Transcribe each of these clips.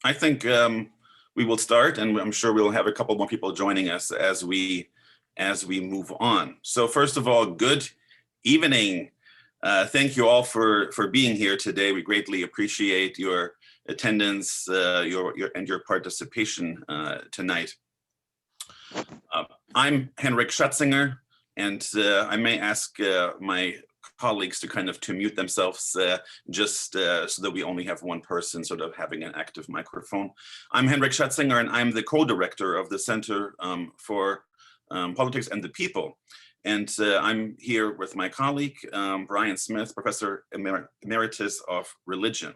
I think we will start, and I'm sure we'll have a couple more people joining us as we move on. So first of all, good evening. Thank you all for being here today. We greatly appreciate your attendance, your participation tonight. I'm Henrik Schatzinger, and I may ask my colleagues to kind of to mute themselves just so that we only have one person sort of having an active microphone. I'm Henrik Schatzinger, and I'm the co-director of the Center for Politics and the People. And I'm here with my colleague, Brian Smith, Professor Emeritus of Religion.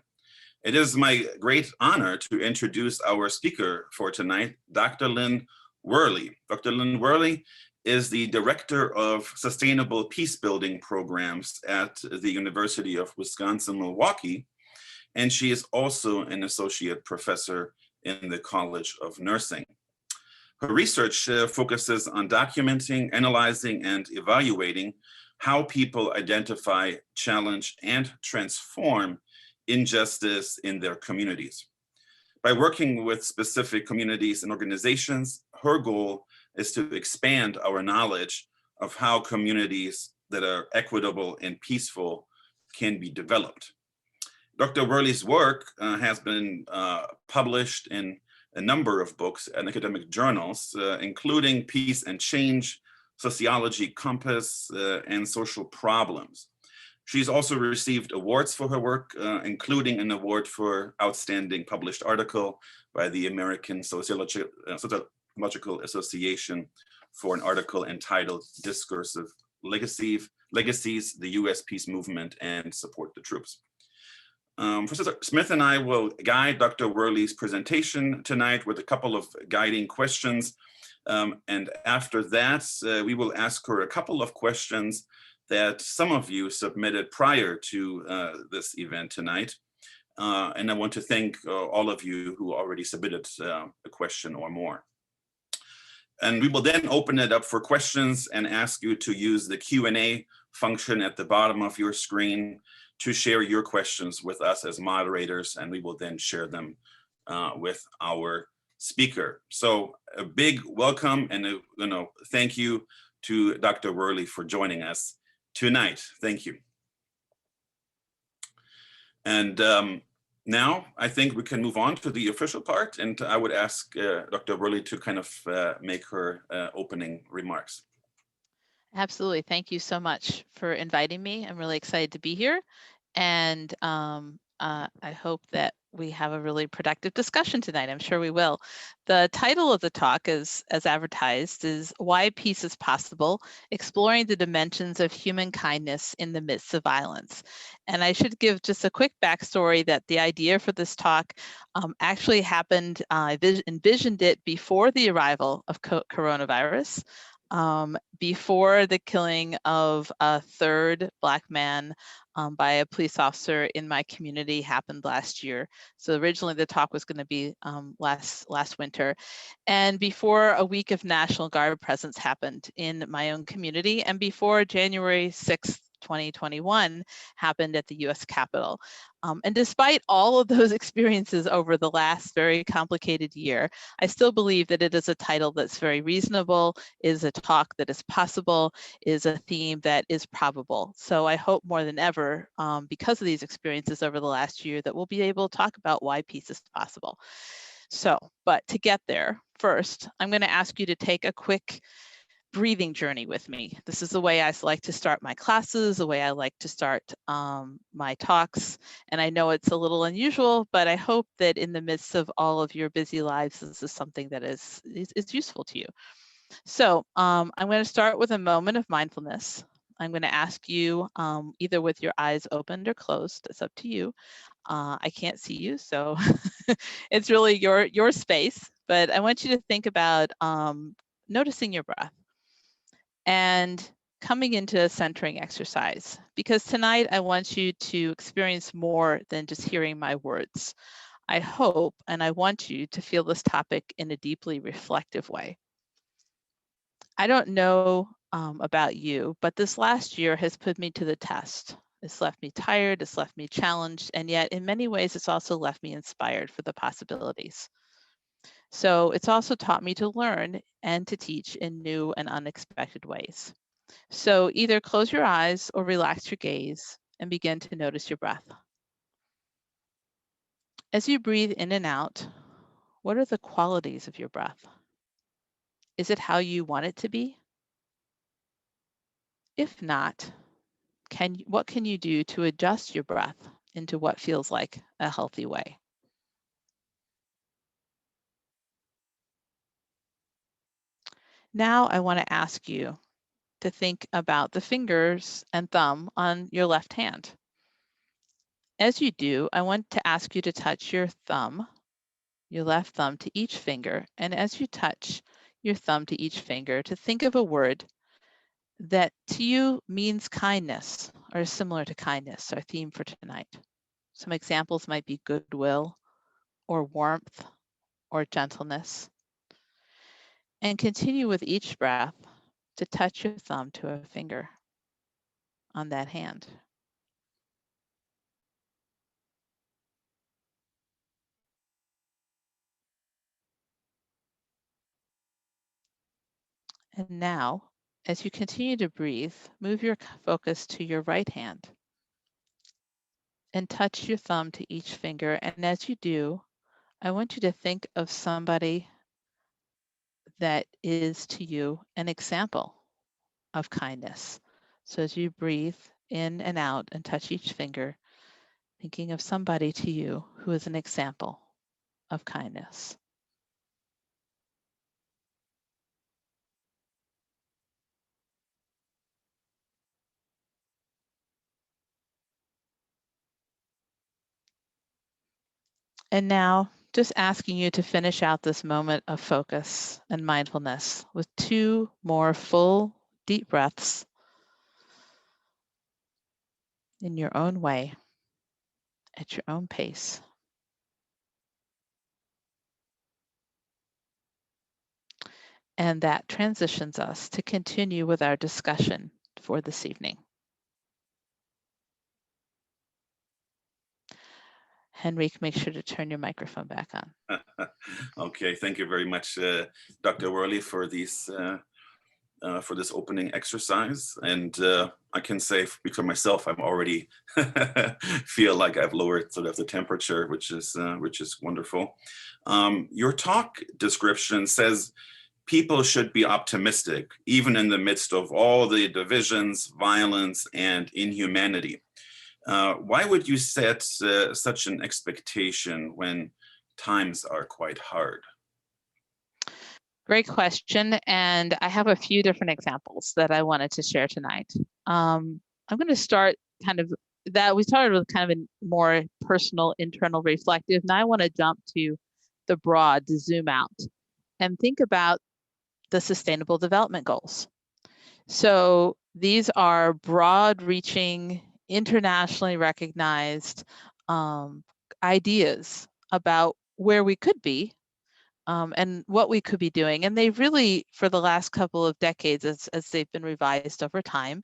It is my great honor to introduce our speaker for tonight, Dr. Lynn Worley. Dr. Lynn Worley is the Director of Sustainable Peacebuilding Programs at the University of Wisconsin-Milwaukee, and she is also an Associate Professor in the College of Nursing. Her research focuses on documenting, analyzing, and evaluating how people identify, challenge, and transform injustice in their communities. By working with specific communities and organizations, her goal is to expand our knowledge of how communities that are equitable and peaceful can be developed. Dr. Worley's work has been published in a number of books and academic journals, including Peace and Change, Sociology Compass, and Social Problems. She's also received awards for her work, including an award for Outstanding Published Article by the American Sociological Association for an article entitled Discursive Legacies, the U.S. Peace Movement and Support the Troops. Professor Smith and I will guide Dr. Worley's presentation tonight with a couple of guiding questions. And after that, we will ask her a couple of questions that some of you submitted prior to this event tonight. And I want to thank all of you who already submitted a question or more. And we will then open it up for questions and ask you to use the Q&A function at the bottom of your screen to share your questions with us as moderators, and we will then share them with our speaker. So a big welcome and thank you to Dr. Worley for joining us tonight. Thank you. And now I think we can move on to the official part, and I would ask Dr. Worley to kind of make her opening remarks. Absolutely. Thank you so much for inviting me. I'm really excited to be here. And I hope that we have a really productive discussion tonight. I'm sure we will. The title of the talk, as advertised, is Why Peace is Possible, Exploring the Dimensions of Human Kindness in the Midst of Violence. And I should give just a quick backstory that the idea for this talk actually happened, I envisioned it before the arrival of coronavirus. Before the killing of a third Black man by a police officer in my community happened last year. So originally the talk was going to be last winter. And before a week of National Guard presence happened in my own community, and before January 6th, 2021 happened at the US Capitol. And despite all of those experiences over the last very complicated year, I still believe that it is a title that's very reasonable, is a talk that is possible, is a theme that is probable. So I hope more than ever, because of these experiences over the last year, that we'll be able to talk about why peace is possible. So, but to get there, first, I'm going to ask you to take a quick breathing journey with me. This is the way I like to start my classes, the way I like to start my talks. And I know it's a little unusual, but I hope that in the midst of all of your busy lives, this is something that is useful to you. So I'm going to start with a moment of mindfulness. I'm going to ask you either with your eyes opened or closed, it's up to you. I can't see you, so it's really your space, but I want you to think about noticing your breath and coming into a centering exercise, because tonight I want you to experience more than just hearing my words. I hope and I want you to feel this topic in a deeply reflective way. I don't know about you, but this last year has put me to the test. It's left me tired, it's left me challenged, and yet in many ways, it's also left me inspired for the possibilities. So it's also taught me to learn and to teach in new and unexpected ways. So either close your eyes or relax your gaze and begin to notice your breath. As you breathe in and out, what are the qualities of your breath? Is it how you want it to be? If not, what can you do to adjust your breath into what feels like a healthy way? Now I want to ask you to think about the fingers and thumb on your left hand. As you do, I want to ask you to touch your left thumb to each finger, and as you touch your thumb to each finger, to think of a word that to you means kindness or is similar to kindness, our theme for tonight. Some examples might be goodwill or warmth or gentleness. And continue with each breath to touch your thumb to a finger on that hand. And now, as you continue to breathe, move your focus to your right hand and touch your thumb to each finger. And as you do, I want you to think of somebody that is to you an example of kindness. So as you breathe in and out and touch each finger, thinking of somebody to you who is an example of kindness. And now, just asking you to finish out this moment of focus and mindfulness with 2 more full, deep breaths in your own way, at your own pace. And that transitions us to continue with our discussion for this evening. Henrique, make sure to turn your microphone back on. Okay, thank you very much, Dr. Worley, for these for this opening exercise. And I can say for myself, I'm already feel like I've lowered sort of the temperature, which is wonderful. Your talk description says people should be optimistic, even in the midst of all the divisions, violence, and inhumanity. Why would you set such an expectation when times are quite hard? Great question. And I have a few different examples that I wanted to share tonight. I'm going to start we started with kind of a more personal, internal, reflective. Now I want to jump to the broad, to zoom out and think about the Sustainable Development Goals. So these are broad reaching, internationally recognized ideas about where we could be and what we could be doing. And they really, for the last couple of decades, as they've been revised over time,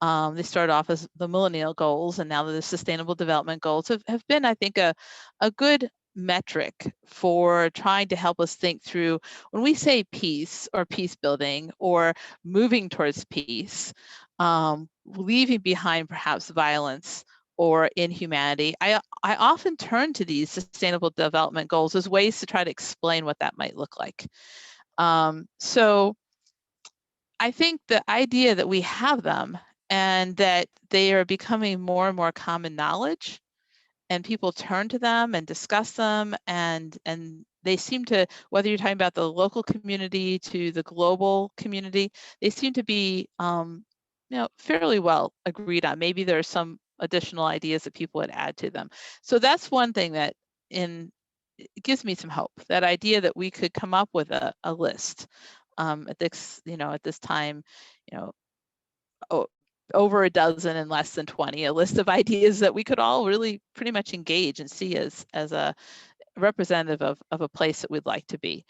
they started off as the Millennial Goals, and now the Sustainable Development Goals have been, I think, a good metric for trying to help us think through when we say peace or peace building or moving towards peace, leaving behind perhaps violence or inhumanity. I often turn to these Sustainable Development Goals as ways to try to explain what that might look like. So I think the idea that we have them and that they are becoming more and more common knowledge, and people turn to them and discuss them, and they seem to, whether you're talking about the local community to the global community, they seem to be fairly well agreed on. Maybe there are some additional ideas that people would add to them. So that's one thing that it gives me some hope, that idea that we could come up with a list at this time, over a dozen and less than 20, a list of ideas that we could all really pretty much engage and see as a representative of a place that we'd like to be,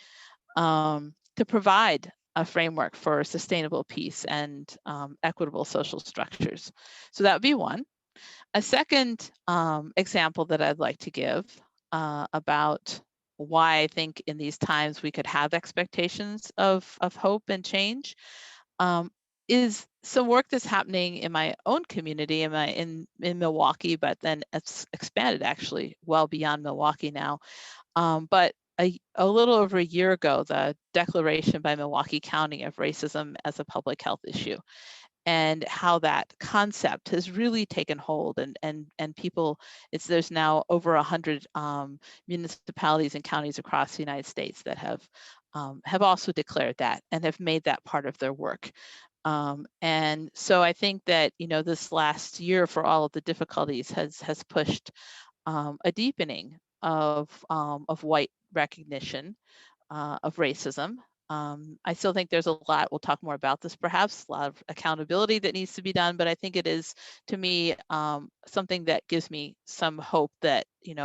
to provide a framework for sustainable peace and equitable social structures. So that would be one. A second example that I'd like to give about why I think in these times we could have expectations of hope and change um, is some work that's happening in my own community in Milwaukee, but then it's expanded actually well beyond Milwaukee now. But a little over a year ago, the declaration by Milwaukee County of racism as a public health issue, and how that concept has really taken hold, and people, there's now over 100 municipalities and counties across the United States that have also declared that and have made that part of their work. And so I think that, this last year, for all of the difficulties, has pushed a deepening of white recognition of racism. I still think there's a lot, we'll talk more about this perhaps, a lot of accountability that needs to be done, but I think it is, to me, something that gives me some hope that,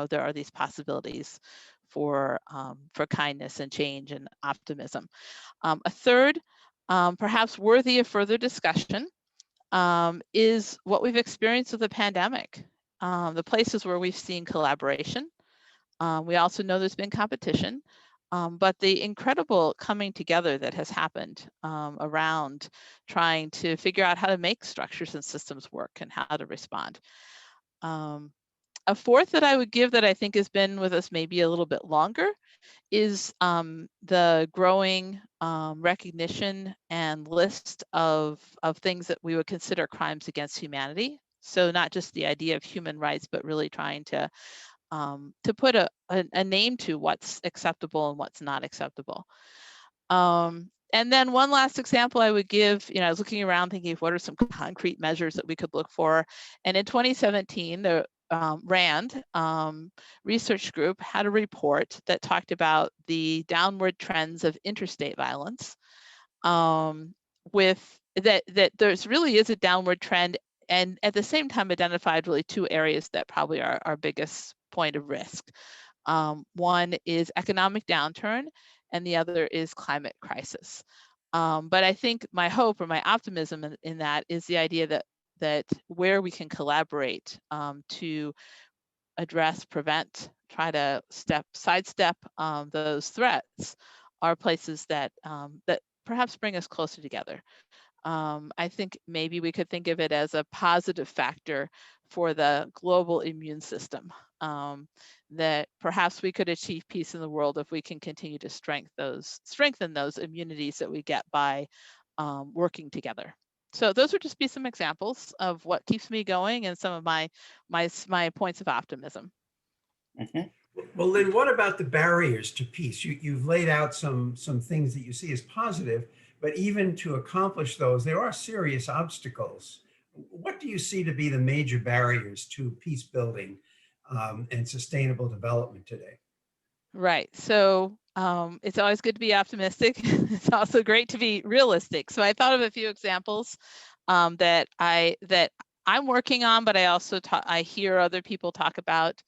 there are these possibilities for kindness and change and optimism. A third, perhaps worthy of further discussion, is what we've experienced with the pandemic. The places where we've seen collaboration. We also know there's been competition, but the incredible coming together that has happened around trying to figure out how to make structures and systems work and how to respond. A fourth that I would give that I think has been with us maybe a little bit longer is the growing recognition and list of things that we would consider crimes against humanity. So not just the idea of human rights, but really trying to put a name to what's acceptable and what's not acceptable. And then one last example I would give, I was looking around thinking of what are some concrete measures that we could look for. And in 2017, the RAND research group had a report that talked about the downward trends of interstate violence, with that there's really is a downward trend, and at the same time identified really two areas that probably are our biggest point of risk. One is economic downturn, and the other is climate crisis. But I think my hope or my optimism in that is the idea that where we can collaborate to address, prevent, try to sidestep those threats are places that perhaps bring us closer together. I think maybe we could think of it as a positive factor for the global immune system, that perhaps we could achieve peace in the world if we can continue to strengthen those immunities that we get by working together. So those would just be some examples of what keeps me going and some of my points of optimism. Mhm. Well, Lynn, what about the barriers to peace? You've laid out some things that you see as positive, but even to accomplish those, there are serious obstacles. What do you see to be the major barriers to peace building and sustainable development today? Right. So it's always good to be optimistic. It's also great to be realistic. So I thought of a few examples that I'm working on, but I also I hear other people talk about.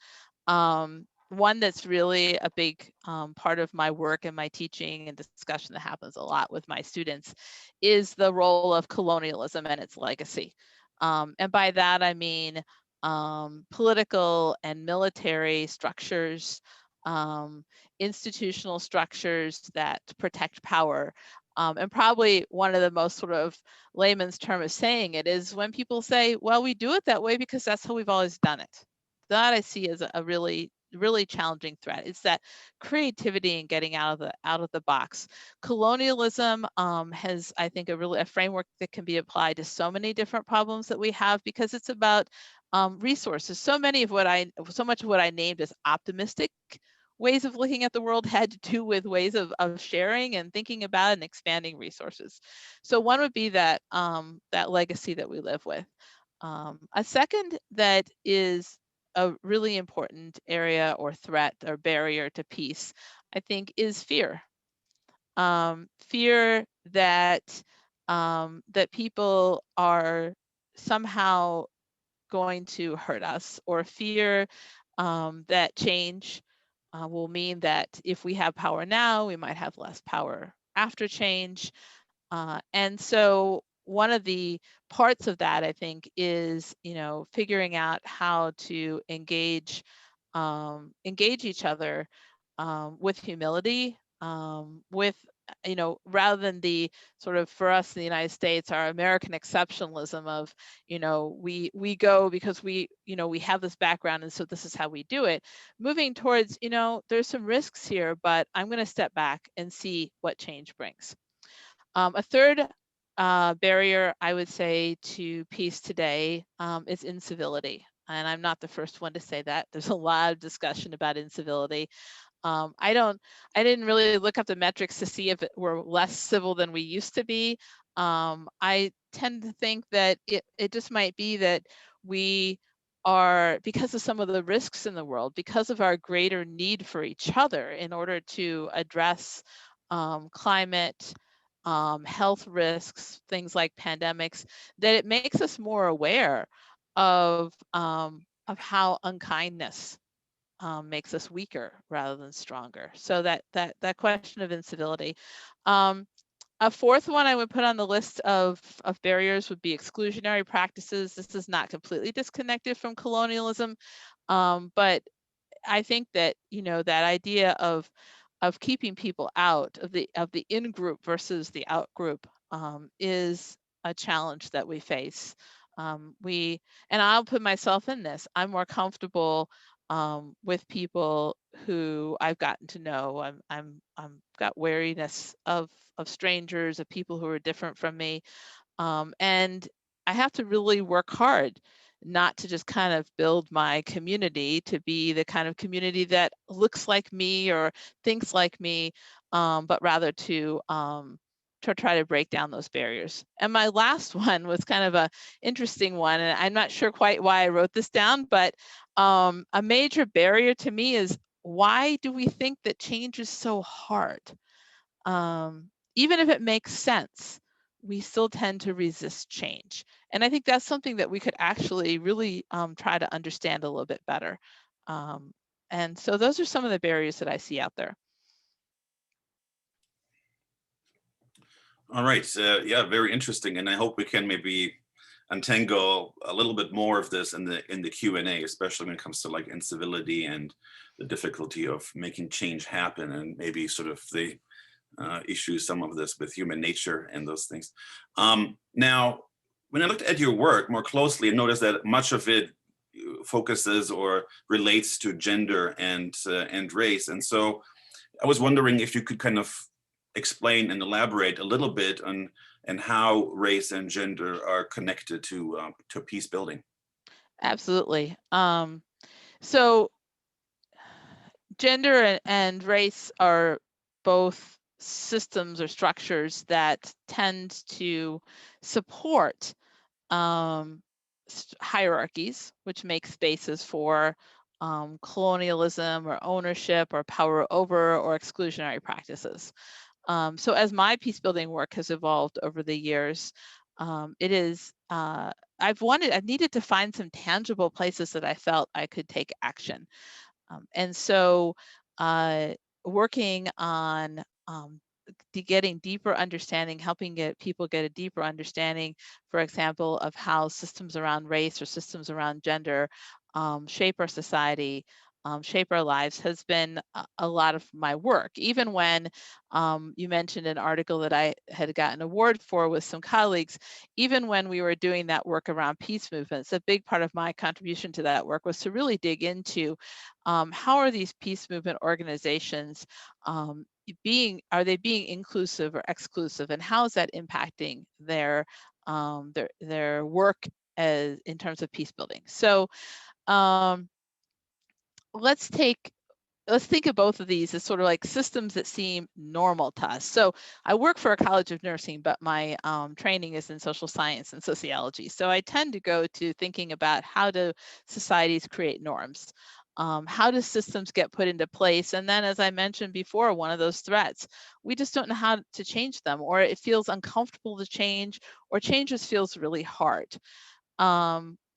One that's really a big part of my work and my teaching and discussion that happens a lot with my students is the role of colonialism and its legacy. And by that, I mean political and military structures, um, institutional structures that protect power. And probably one of the most sort of layman's term of saying it is when people say, well, we do it that way because that's how we've always done it. That I see as a really challenging threat. It's that creativity and getting out of the box. Colonialism has, I think, a framework that can be applied to so many different problems that we have because it's about resources. So much of what I named as optimistic ways of looking at the world had to do with ways of sharing and thinking about and expanding resources. So one would be that that legacy that we live with. A second that is a really important area or threat or barrier to peace, I think, is fear. Fear that that people are somehow going to hurt us, or fear that change will mean that if we have power now, we might have less power after change. And so one of the parts of that, I think, is, figuring out how to engage each other with humility, with, rather than the sort of, for us in the United States, our American exceptionalism of, we go because we have this background and so this is how we do it, moving towards, there's some risks here, but I'm going to step back and see what change brings. A third barrier, I would say, to peace today is incivility. And I'm not the first one to say that. There's a lot of discussion about incivility. I didn't really look up the metrics to see if we're less civil than we used to be. I tend to think that it just might be that we are, because of some of the risks in the world, because of our greater need for each other in order to address climate, health risks, things like pandemics, that it makes us more aware of how unkindness makes us weaker rather than stronger. So that question of incivility. A fourth one I would put on the list of barriers would be exclusionary practices. This is not completely disconnected from colonialism, but I think that, that idea of keeping people out of the in-group versus the out-group is a challenge that we face. And I'll put myself in this. I'm more comfortable with people who I've gotten to know. I'm got wariness of strangers, of people who are different from me, and I have to really work hard not to just kind of build my community to be the kind of community that looks like me or thinks like me, but rather to try to break down those barriers. And my last one was kind of a interesting one, and I'm not sure quite why I wrote this down, but a major barrier to me is, why do we think that change is so hard? Even if it makes sense, we still tend to resist change. And I think that's something that we could actually really try to understand a little bit better. And so those are some of the barriers that I see out there. All right. Yeah, very interesting. And I hope we can maybe untangle a little bit more of this in the Q&A, especially when it comes to like incivility and the difficulty of making change happen, and maybe sort of the issues, some of this with human nature and those things. Now, when I looked at your work more closely, I noticed that much of it focuses or relates to gender and race. And so I was wondering if you could kind of explain and elaborate a little bit on and how race and gender are connected to peace building. Absolutely. So gender and race are both systems or structures that tend to support hierarchies, which make spaces for colonialism or ownership or power over or exclusionary practices. So as my peace building work has evolved over the years, it is I've needed to find some tangible places that I felt I could take action. And so working on getting deeper understanding, helping people get a deeper understanding, for example, of how systems around race or systems around gender shape our society, shape our lives, has been a lot of my work. Even when you mentioned an article that I had gotten an award for with some colleagues, even when we were doing that work around peace movements, a big part of my contribution to that work was to really dig into how are these peace movement organizations are they being inclusive or exclusive, and how is that impacting their work in terms of peace building? So let's think of both of these as sort of like systems that seem normal to us. So I work for a college of nursing, but my training is in social science and sociology. So I tend to go to thinking about, how do societies create norms? How do systems get put into place? And then, as I mentioned before, one of those threats, we just don't know how to change them, or it feels uncomfortable to change, or change just feels really hard.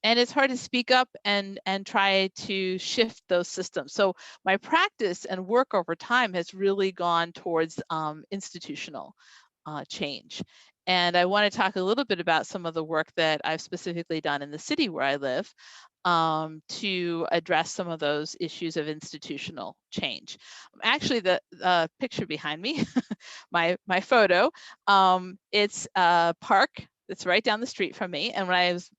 And it's hard to speak up and try to shift those systems. So my practice and work over time has really gone towards institutional change. And I want to talk a little bit about some of the work that I've specifically done in the city where I live to address some of those issues of institutional change. Actually, the picture behind me, my photo, it's a park that's right down the street from me. And when I was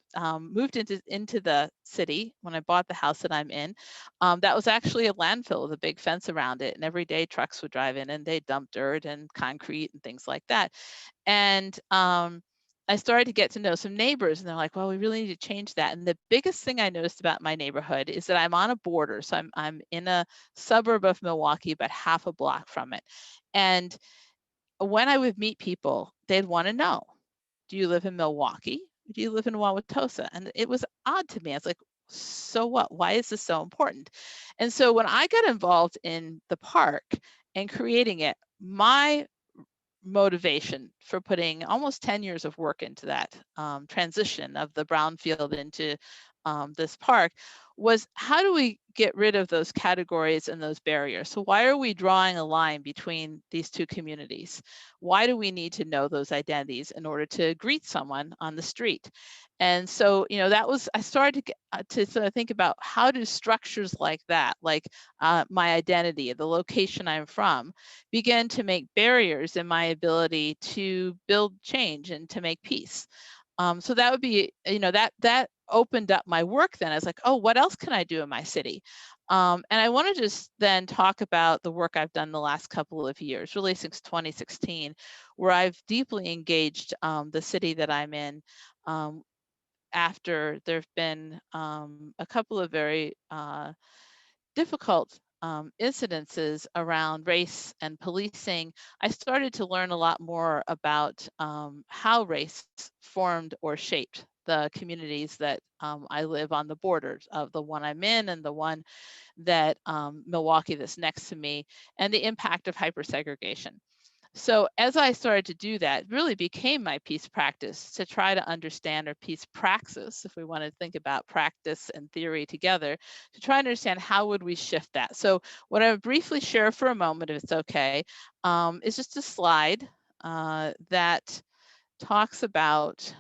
moved into the city, when I bought the house that I'm in, that was actually a landfill with a big fence around it. And every day trucks would drive in and they dump dirt and concrete and things like that. And I started to get to know some neighbors, and they're like, well, we really need to change that. And the biggest thing I noticed about my neighborhood is that I'm on a border. So I'm in a suburb of Milwaukee, but half a block from it. And when I would meet people, they'd want to know, do you live in Milwaukee? Do you live in Wauwatosa? And it was odd to me. I was like, so what? Why is this so important? And so when I got involved in the park and creating it, my motivation for putting almost 10 years of work into that transition of the brownfield into this park was, how do we get rid of those categories and those barriers? So why are we drawing a line between these two communities? Why do we need to know those identities in order to greet someone on the street? And so, that was, I started to sort of think about, how do structures like that, like my identity, the location I'm from, begin to make barriers in my ability to build change and to make peace? So that would be, that opened up my work then. I was like, oh, what else can I do in my city? And I want to just then talk about the work I've done the last couple of years, really since 2016, where I've deeply engaged the city that I'm in after there've been a couple of very difficult incidences around race and policing. I started to learn a lot more about how race formed or shaped the communities that I live on the borders of, the one I'm in and the one that Milwaukee that's next to me, and the impact of hypersegregation. So as I started to do that, it really became my peace practice to try to understand, or peace praxis, if we want to think about practice and theory together, to try and understand how would we shift that. So what I would briefly share for a moment, if it's okay, is just a slide that talks about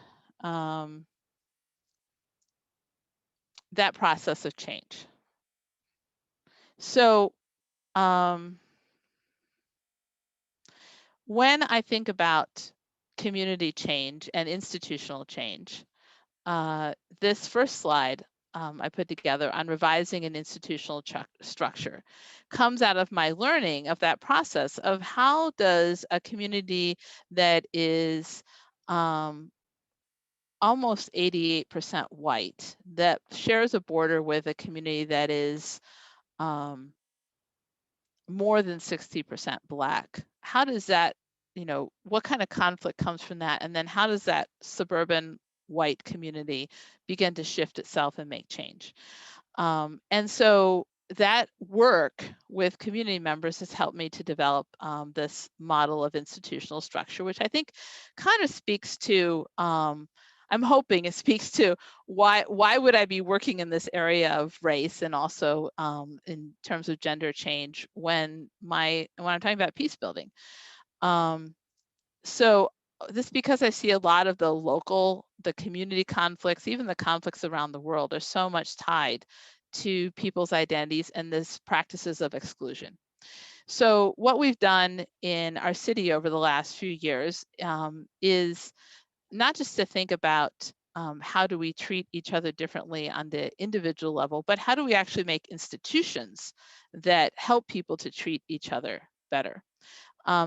that process of change. So when I think about community change and institutional change, this first slide I put together on revising an institutional structure comes out of my learning of that process of how does a community that is almost 88% white, that shares a border with a community that is more than 60% Black, how does that, what kind of conflict comes from that? And then how does that suburban white community begin to shift itself and make change? And so that work with community members has helped me to develop this model of institutional structure, which I think kind of speaks to, I'm hoping it speaks to why would I be working in this area of race and also in terms of gender change when I'm talking about peace building. So this, because I see a lot of the community conflicts, even the conflicts around the world, are so much tied to people's identities and this practices of exclusion. So what we've done in our city over the last few years is not just to think about how do we treat each other differently on the individual level, but how do we actually make institutions that help people to treat each other better?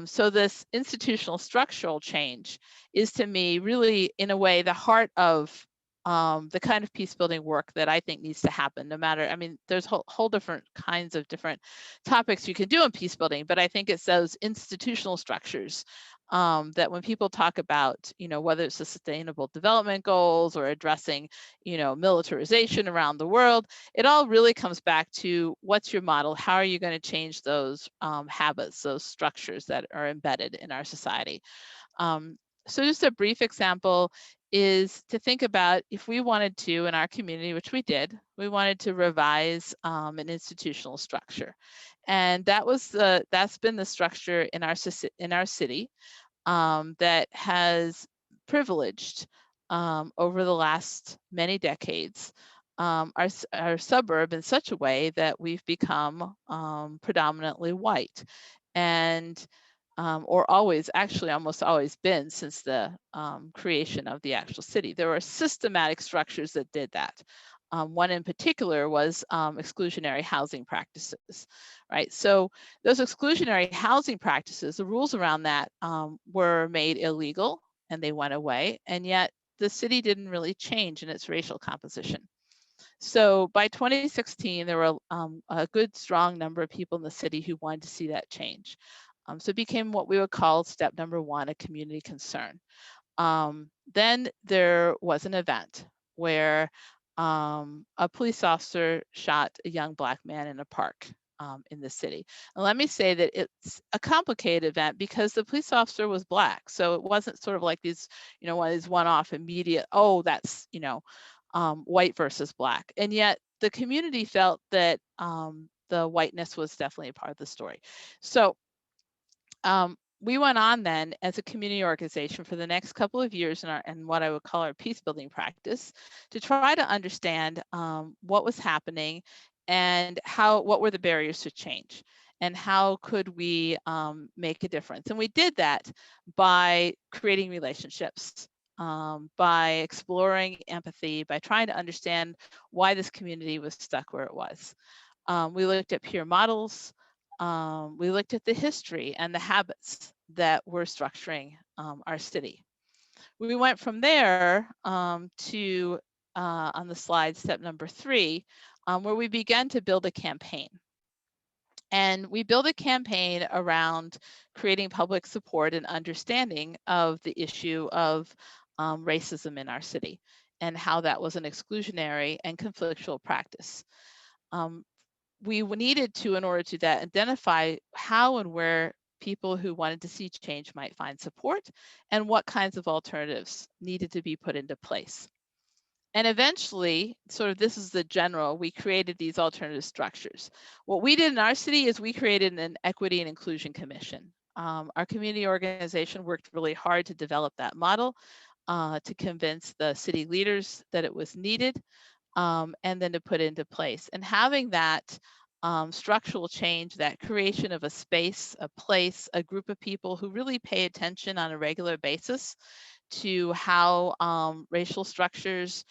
So this institutional structural change is, to me, really, in a way, the heart of the kind of peace building work that I think needs to happen, no matter, I mean, there's whole different kinds of different topics you can do in peace building, but I think it's those institutional structures that when people talk about, whether it's the sustainable development goals or addressing, militarization around the world, it all really comes back to what's your model? How are you going to change those habits, those structures that are embedded in our society? So just a brief example is to think about if we wanted to, in our community, which we did, we wanted to revise an institutional structure. And that's been the structure in our city. that has privileged over the last many decades our suburb in such a way that we've become predominantly white, and or always, actually almost always been since the creation of the actual city. There were systematic structures that did that. One in particular was exclusionary housing practices, right? So those exclusionary housing practices, the rules around that were made illegal and they went away, and yet the city didn't really change in its racial composition. So by 2016, there were a good, strong number of people in the city who wanted to see that change. So it became what we would call step number one, a community concern. Then there was an event where a police officer shot a young Black man in a park in the city. And let me say that it's a complicated event because the police officer was Black. So it wasn't sort of like these, one of these one-off immediate, oh, that's, white versus Black. And yet the community felt that the whiteness was definitely a part of the story. So we went on then as a community organization for the next couple of years in what I would call our peacebuilding practice to try to understand what was happening and what were the barriers to change and how could we make a difference. And we did that by creating relationships, by exploring empathy, by trying to understand why this community was stuck where it was. We looked at peer models. We looked at the history and the habits that were structuring our city. We went from there to, on the slide, step number 3, where we began to build a campaign. And we built a campaign around creating public support and understanding of the issue of racism in our city and how that was an exclusionary and conflictual practice. We needed to, in order to that, identify how and where people who wanted to see change might find support and what kinds of alternatives needed to be put into place. And eventually, sort of this is the general, we created these alternative structures. What we did in our city is we created an Equity and Inclusion Commission. Our community organization worked really hard to develop that model, to convince the city leaders that it was needed, and then to put into place. And having that structural change, that creation of a space, a place, a group of people who really pay attention on a regular basis to how racial structures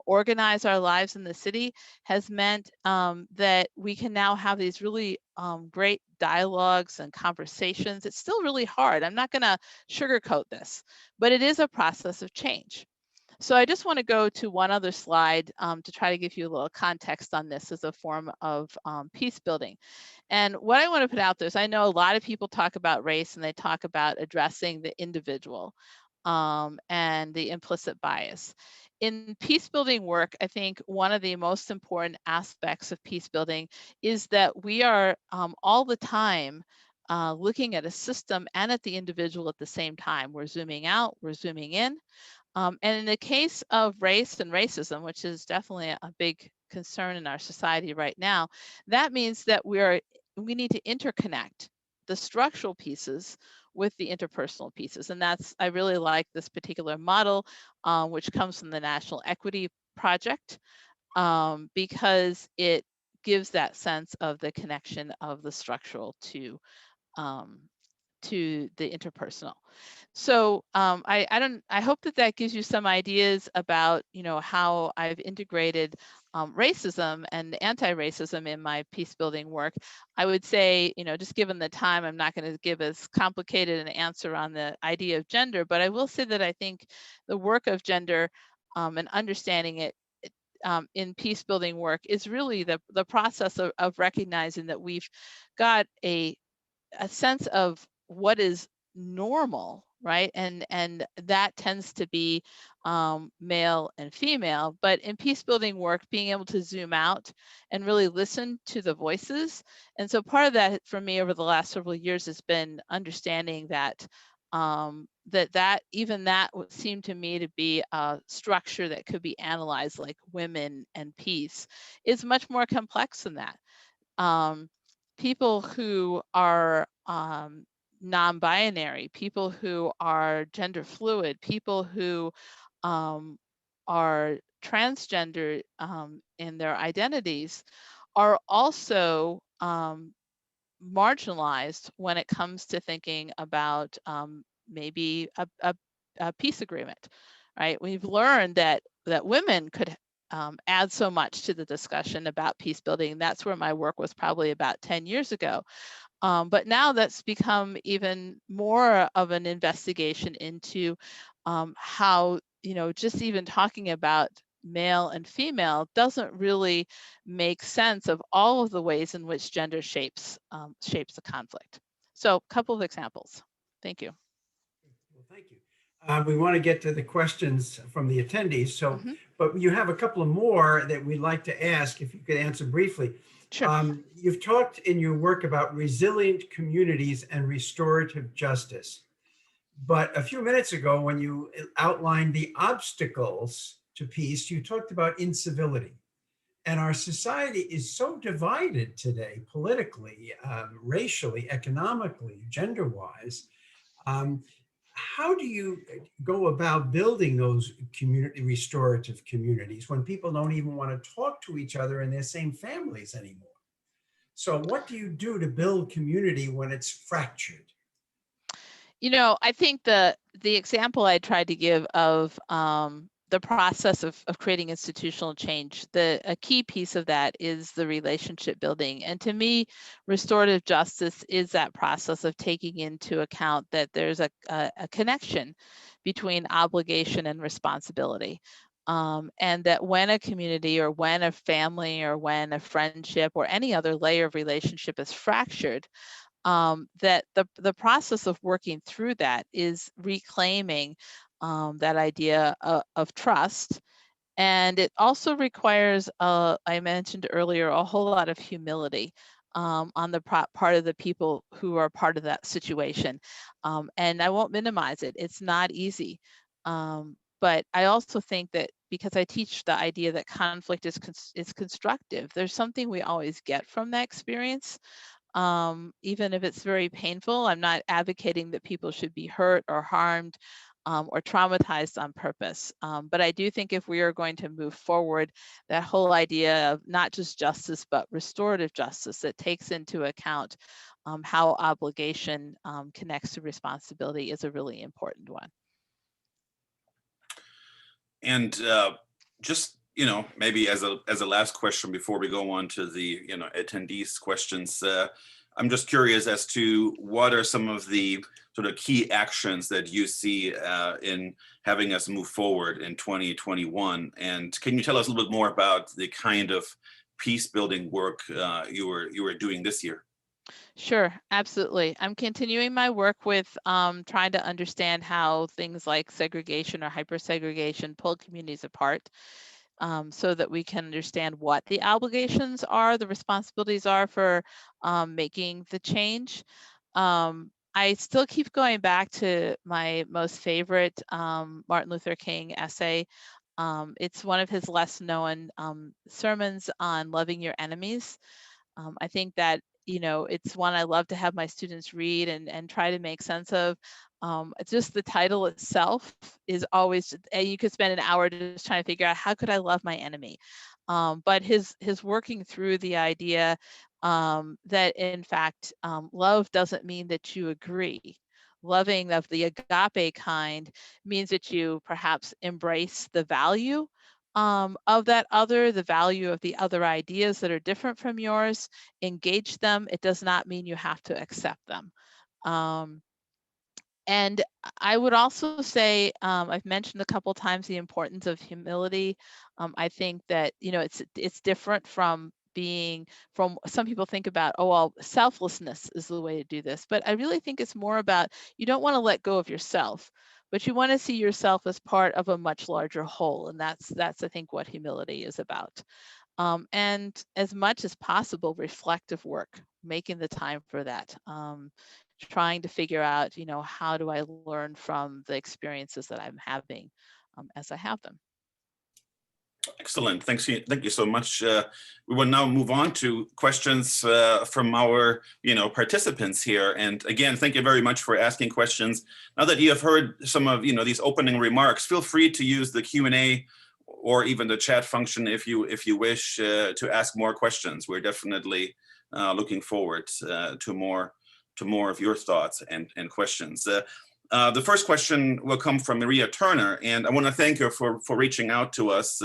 organize our lives in the city has meant that we can now have these really great dialogues and conversations. It's still really hard. I'm not going to sugarcoat this, but it is a process of change. So I just want to go to one other slide to try to give you a little context on this as a form of peace building. And what I want to put out there is I know a lot of people talk about race and they talk about addressing the individual and the implicit bias. In peace building work, I think one of the most important aspects of peace building is that we are all the time looking at a system and at the individual at the same time. We're zooming out, we're zooming in. And in the case of race and racism, which is definitely a big concern in our society right now, that means that we need to interconnect the structural pieces with the interpersonal pieces. And I really like this particular model, which comes from the National Equity Project, because it gives that sense of the connection of the structural to the interpersonal. So I hope that gives you some ideas about how I've integrated racism and anti-racism in my peace building work. I would say, just given the time, I'm not going to give as complicated an answer on the idea of gender, but I will say that I think the work of gender and understanding it in peace building work is really the process of recognizing that we've got a sense of what is normal, right? And that tends to be male and female. But in peace building work, being able to zoom out and really listen to the voices. And so part of that for me over the last several years has been understanding that that would seem to me to be a structure that could be analyzed, like women and peace, is much more complex than that. People who are non-binary, people who are gender fluid, people who are transgender in their identities are also marginalized when it comes to thinking about maybe a peace agreement, right? We've learned that women could add so much to the discussion about peace building. That's where my work was probably about 10 years ago. But now that's become even more of an investigation into how, just even talking about male and female doesn't really make sense of all of the ways in which gender shapes the conflict. So a couple of examples. Thank you. Well, thank you. We want to get to the questions from the attendees. So, but you have a couple of more that we'd like to ask, if you could answer briefly. Sure. You've talked in your work about resilient communities and restorative justice. But a few minutes ago, when you outlined the obstacles to peace, you talked about incivility. And our society is so divided today, politically, racially, economically, gender-wise. How do you go about building those restorative communities when people don't even want to talk to each other in their same families anymore? So what do you do to build community when it's fractured? I think the example I tried to give of the process of creating institutional change, a key piece of that is the relationship building. And to me, restorative justice is that process of taking into account that there's a connection between obligation and responsibility. And that when a community or when a family or when a friendship or any other layer of relationship is fractured, that the process of working through that is reclaiming that idea of trust. And it also requires, I mentioned earlier, a whole lot of humility on the part of the people who are part of that situation. And I won't minimize it. It's not easy. But I also think that because I teach the idea that conflict is constructive, there's something we always get from that experience. Even if it's very painful. I'm not advocating that people should be hurt or harmed or traumatized on purpose. But I do think if we are going to move forward, that whole idea of not just justice, but restorative justice that takes into account how obligation connects to responsibility is a really important one. And just, maybe as a last question before we go on to the, attendees' questions, I'm just curious as to what are some of the sort of key actions that you see in having us move forward in 2021. And can you tell us a little bit more about the kind of peace building work you were doing this year? Sure, absolutely. I'm continuing my work with trying to understand how things like segregation or hypersegregation pull communities apart, so that we can understand what the obligations are, the responsibilities are for making the change. I still keep going back to my most favorite Martin Luther King essay. It's one of his less known sermons on loving your enemies. I think that it's one I love to have my students read and try to make sense of. Just the title itself is always, and you could spend an hour just trying to figure out how could I love my enemy. But his working through the idea that in fact love doesn't mean that you agree. Loving of the agape kind means that you perhaps embrace the value of that other, the value of the other ideas that are different from yours, engage them. It does not mean you have to accept them. And I would also say, I've mentioned a couple times the importance of humility. I think that, it's different from some people think about, oh, well, selflessness is the way to do this. But I really think it's more about, you don't want to let go of yourself, but you want to see yourself as part of a much larger whole. And that's I think what humility is about. And as much as possible, reflective work, making the time for that. Trying to figure out, how do I learn from the experiences that I'm having as I have them. Excellent. Thank you so much. We will now move on to questions from our participants here. And again, thank you very much for asking questions. Now that you have heard some of these opening remarks, feel free to use the Q&A or even the chat function if you wish to ask more questions. We're definitely looking forward to more of your thoughts and questions. The first question will come from Maria Turner, and I want to thank her for reaching out to us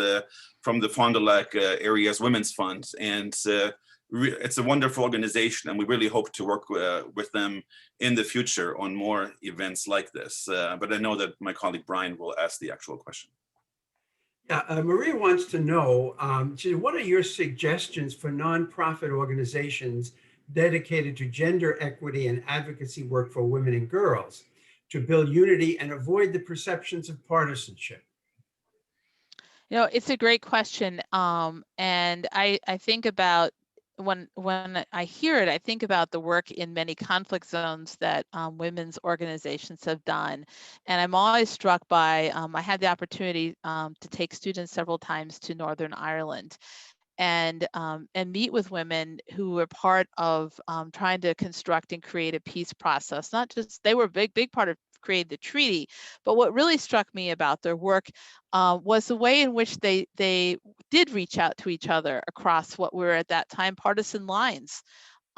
from the Fond du Lac Area's Women's Fund. And it's a wonderful organization, and we really hope to work with them in the future on more events like this. But I know that my colleague Brian will ask the actual question. Yeah, Maria wants to know, what are your suggestions for nonprofit organizations dedicated to gender equity and advocacy work for women and girls to build unity and avoid the perceptions of partisanship? It's a great question. And I think about when I hear it, I think about the work in many conflict zones that women's organizations have done. And I'm always struck by, I had the opportunity to take students several times to Northern Ireland and meet with women who were part of trying to construct and create a peace process. Not just, they were a big part of creating the treaty, but what really struck me about their work was the way in which they did reach out to each other across what were at that time partisan lines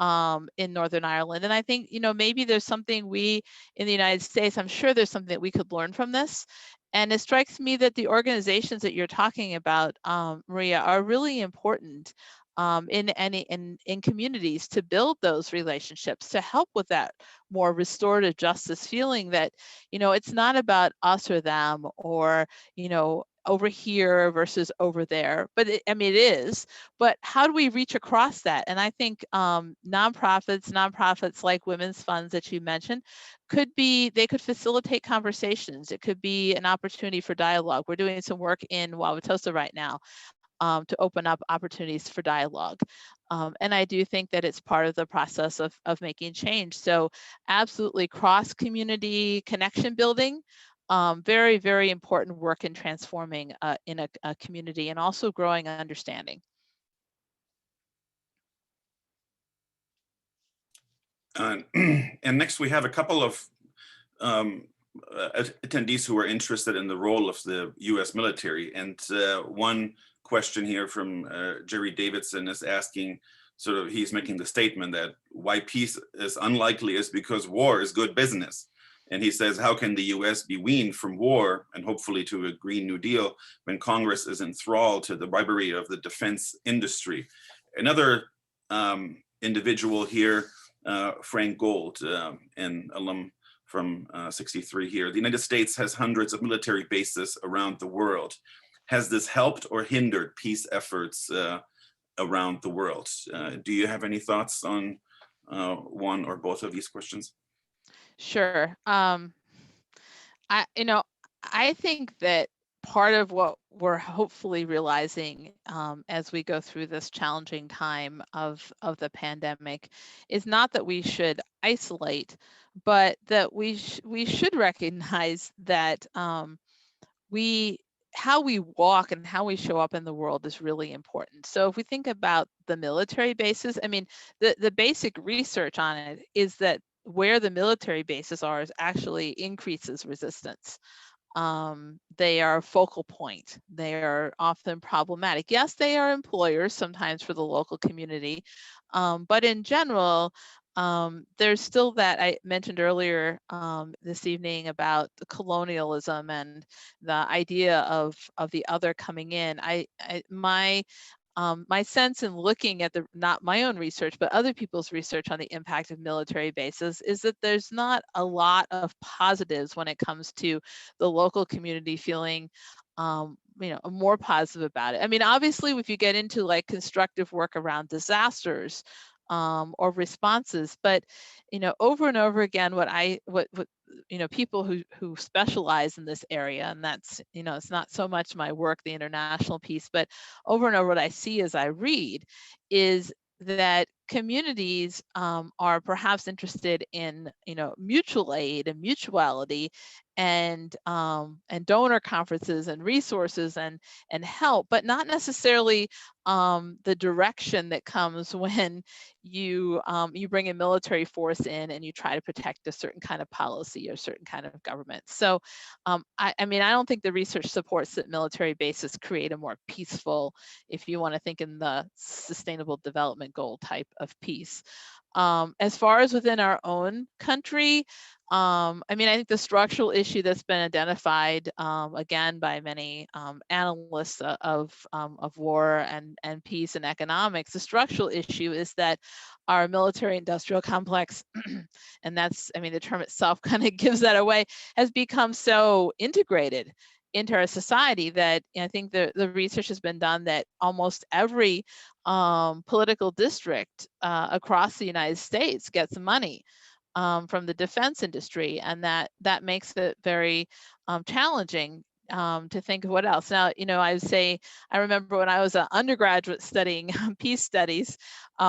in Northern Ireland. And I think, maybe there's something we in the United States, I'm sure there's something that we could learn from this. And it strikes me that the organizations that you're talking about, Maria, are really important in communities to build those relationships, to help with that more restorative justice feeling that, it's not about us or them or, over here versus over there, but it is, but how do we reach across that? And I think nonprofits like women's funds that you mentioned they could facilitate conversations. It could be an opportunity for dialogue. We're doing some work in Wauwatosa right now to open up opportunities for dialogue. And I do think that it's part of the process of making change. So absolutely cross-community connection building, very, very important work in transforming in a community and also growing understanding. And next we have a couple of attendees who are interested in the role of the US military. And one question here from Jerry Davidson is asking, he's making the statement that why peace is unlikely is because war is good business. And he says, how can the US be weaned from war and hopefully to a Green New Deal when Congress is enthralled to the bribery of the defense industry? Another individual here, Frank Gold, an alum from 63 here. The United States has hundreds of military bases around the world. Has this helped or hindered peace efforts around the world? Do you have any thoughts on one or both of these questions? Sure. I think that part of what we're hopefully realizing as we go through this challenging time of the pandemic is not that we should isolate, but that we should recognize that how we walk and how we show up in the world is really important. So if we think about the military bases, the basic research on it is that where the military bases are is actually increases resistance. They are a focal point. They are often problematic. Yes, they are employers sometimes for the local community, but in general, there's still that I mentioned earlier this evening about the colonialism and the idea of the other coming in. My sense in looking at not my own research, but other people's research on the impact of military bases is that there's not a lot of positives when it comes to the local community feeling more positive about it. Obviously, if you get into like constructive work around disasters or responses, but over and over again, what people who specialize in this area, and that's it's not so much my work, the international piece, but over and over what I see as I read is that communities are perhaps interested in mutual aid and mutuality, and donor conferences and resources and help, but not necessarily the direction that comes when you bring a military force in and you try to protect a certain kind of policy or certain kind of government. So I mean, I don't think the research supports that military bases create a more peaceful, if you want to think in the sustainable development goal type of peace. As far as within our own country, I mean, I think the structural issue that's been identified again by many analysts of war and peace and economics, the structural issue is that our military-industrial complex, and that's, I mean, the term itself kind of gives that away, has become so integrated into our society that I think the research has been done that almost every political district across the United States gets money from the defense industry, and that makes it very challenging to think of what else. Now, you know, I would say, I remember when I was an undergraduate studying peace studies, you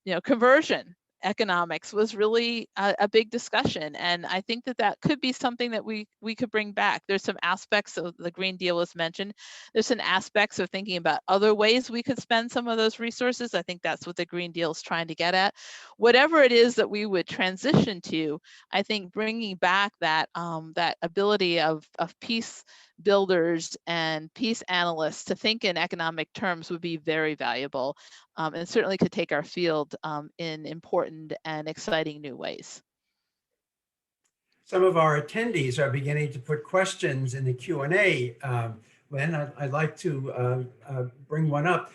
know, conversion economics was really a big discussion, and I think that could be something that we could bring back. There's some aspects of the Green Deal was mentioned. There's some aspects of thinking about other ways we could spend some of those resources. I think that's what the Green Deal is trying to get at. Whatever it is that we would transition to, I think bringing back that that ability of peace builders and peace analysts to think in economic terms would be very valuable, and certainly could take our field in important and exciting new ways. Some of our attendees are beginning to put questions in the Q&A. Lynn, I'd like to bring one up.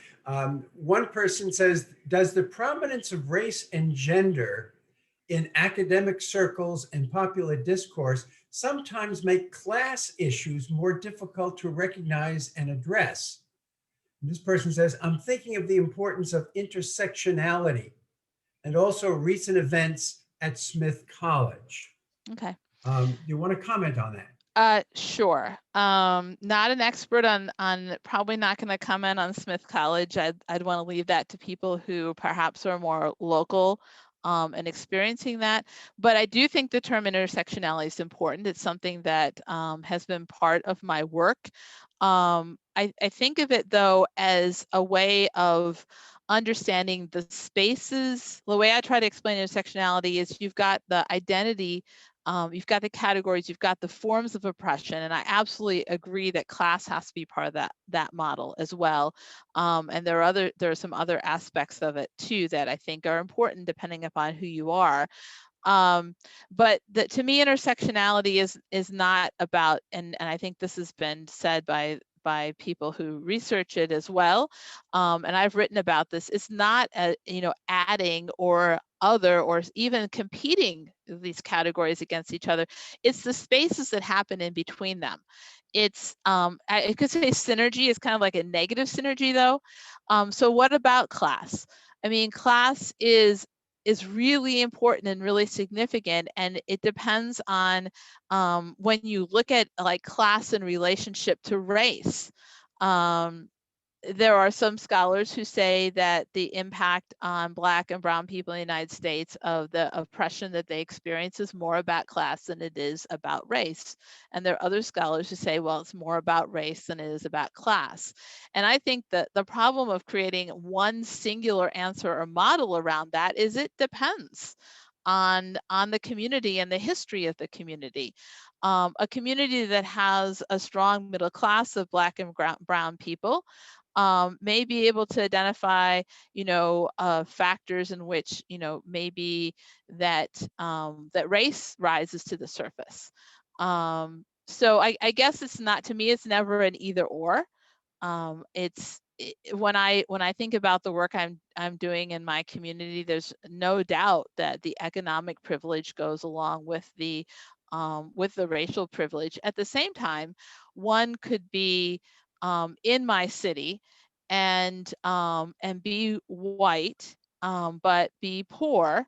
One person says, does the prominence of race and gender in academic circles and popular discourse sometimes make class issues more difficult to recognize and address? And this person says, I'm thinking of the importance of intersectionality and also recent events at Smith College. Okay. Do you want to comment on that? Sure. Not an expert on probably not going to comment on Smith College. I'd want to leave that to people who perhaps are more local and experiencing that. But I do think the term intersectionality is important. It's something that has been part of my work. I think of it though as a way of understanding the spaces. The way I try to explain intersectionality is you've got the identity, you've got the categories, you've got the forms of oppression, and I absolutely agree that class has to be part of that model as well. And there are some other aspects of it too that I think are important depending upon who you are. But to me, intersectionality is not about, and I think this has been said by people who research it as well, and I've written about this. It's not you know, adding or other or even competing these categories against each other. It's the spaces that happen in between them. It's I could say synergy is kind of like a negative synergy though. So what about class? I mean, class is really important and really significant, and it depends on when you look at like class in relationship to race. There are some scholars who say that the impact on Black and Brown people in the United States of the oppression that they experience is more about class than it is about race. And there are other scholars who say, well, it's more about race than it is about class. And I think that the problem of creating one singular answer or model around that is it depends on the community and the history of the community. A community that has a strong middle class of Black and Brown people may be able to identify, you know, factors in which, you know, maybe that that race rises to the surface. So I guess it's not, to me, it's never an either or. When I think about the work I'm doing in my community, there's no doubt that the economic privilege goes along with the racial privilege. At the same time, one could be in my city and be white, but be poor,